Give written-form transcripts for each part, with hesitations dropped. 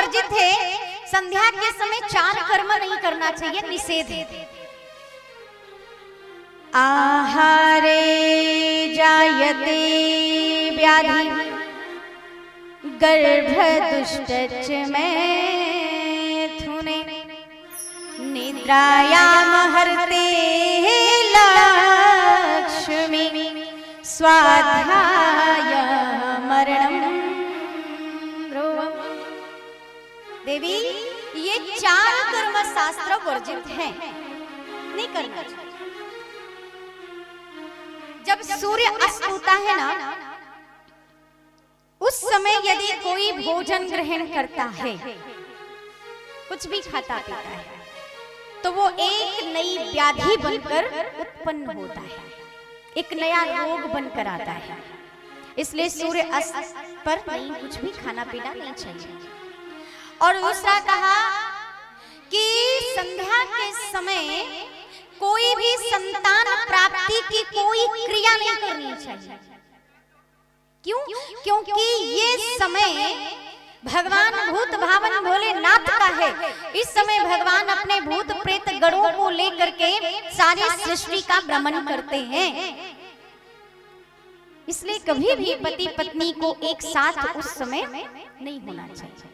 वर्जित है। संध्या के समय 4 कर्म नहीं करना चाहिए, निषेध है। आहारे जायते व्याधि गर्भदुष्टच मैथुने निद्रायाम हरते लक्ष्मी स्वाध्याय मरणम ध्रुवम्। देवी, ये 4 कर्म शास्त्र वर्जित हैं, नहीं करना चाहिए। जब सूर्य अस्त होता है ना, उस समय यदि कोई भोजन ग्रहण करता है, कुछ भी खाता पीता है, तो वो एक नई व्याधि बनकर उत्पन्न होता है, एक नया रोग बनकर आता है। इसलिए सूर्य अस्त पर नहीं कुछ भी खाना पीना नहीं चाहिए। और दूसरा कहा कि संध्या के समय कोई भी संतान प्राप्ति की कोई क्रिया नहीं करनी चाहिए। क्यों? क्योंकि ये समय भगवान भूत भावन भोलेनाथ का है। इस समय भगवान अपने भूत प्रेत गणों को लेकर के सारी सृष्टि का भ्रमण करते हैं। इसलिए कभी भी पति पत्नी को एक साथ उस समय नहीं होना चाहिए।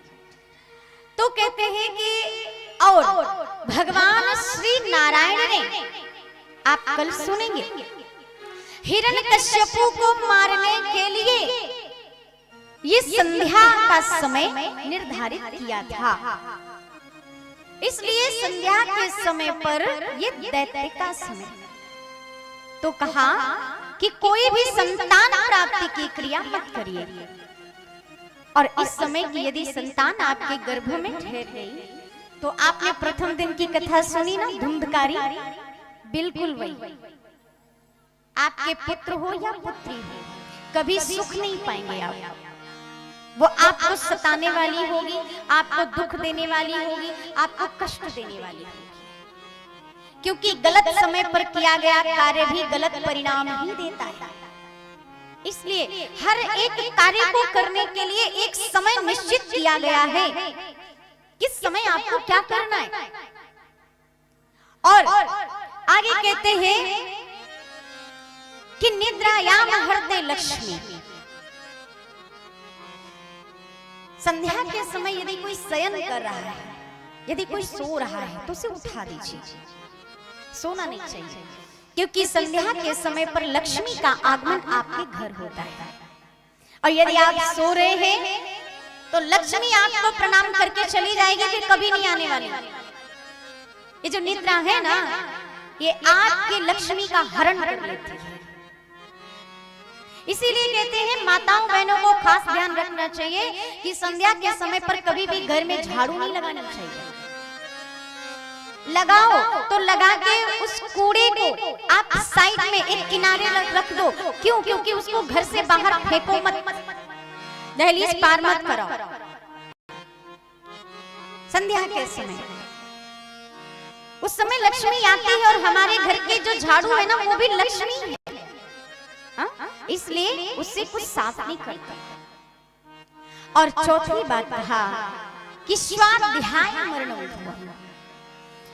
तो कहते हैं कि और भगवान श्री नारायण ने, आप कल सुनेंगे, हिरण्यकश्यपु को मारने के लिए ये संध्या का समय निर्धारित किया था। इसलिए संध्या के समय पर ये दैत्य का समय, तो कहा कि कोई भी संतान प्राप्ति की क्रिया मत करिए। और इस समय की यदि संतान आपके गर्भ में ठहर गई, तो आपने प्रथम दिन की कथा सुनी ना, धुंधकारी, बिल्कुल वही। आपके पुत्र हो या पुत्री हो, कभी सुख नहीं पाएंगे आप। वो आपको सताने वाली होगी, आपको दुख देने वाली होगी, आपको कष्ट देने वाली होगी। क्योंकि गलत समय पर किया गया कार्य भी गलत परिणाम ही देता है। इसलिए हर एक कार्य को करने के लिए एक समय निश्चित किया गया है, किस समय आपको क्या करना है। और आगे कहते हैं कि निद्रायाम हरते लक्ष्मी। संध्या के समय यदि कोई शयन कर रहा है, यदि कोई सो रहा है, तो उसे उठा दीजिए। सोना नहीं चाहिए, क्योंकि संध्या के समय पर लक्ष्मी का आगमन आपके घर होता है। और यदि आप सो रहे हैं तो लक्ष्मी आपको प्रणाम करके चली जाएगी, फिर कभी नहीं आने वाली। ये जो निद्रा है ना, ये आपकी लक्ष्मी का हरण कर लेती है। इसीलिए कहते हैं माताओं बहनों को खास ध्यान रखना चाहिए कि संध्या के समय पर कभी भी घर में झाड़ू नहीं लगाना चाहिए। लगाओ तो लगा के उस कूड़े को आप साइड में एक किनारे रख दो। क्यों? क्योंकि उसको घर से बाहर फेंको मत, दहलीज पार मत करो। संध्या के समय उस समय लक्ष्मी आती है, और हमारे घर के जो झाड़ू है ना, वो भी लक्ष्मी है। इसलिए उससे कुछ साफ नहीं करता। और चौथी बात कहा कि स्वाध्याय मरणम ध्रुवम्।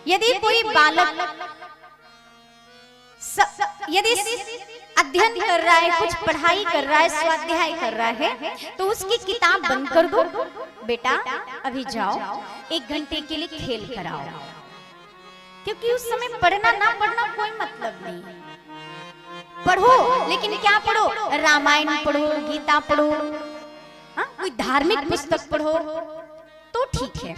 यदि कोई बालक यदि अध्ययन कर रहा है, कुछ पढ़ाई कर रहा है, स्वाध्याय कर रहा है, तो उसकी किताब बंद कर दो। बेटा अभी जाओ, 1 घंटे के लिए खेल कराओ। क्योंकि उस समय पढ़ना ना पढ़ना कोई मतलब नहीं। पढ़ो, लेकिन क्या पढ़ो? रामायण पढ़ो, गीता पढ़ो, कोई धार्मिक पुस्तक पढ़ो तो ठीक है।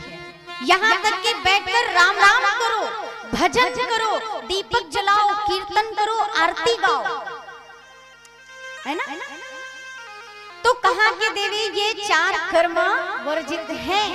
यहाँ तक कि बैठकर राम राम करो, भजन करो, दीपक जलाओ, कीर्तन करो, आरती गाओ, है ना। तो कहा कि देवी ये 4 कर्म वर्जित हैं।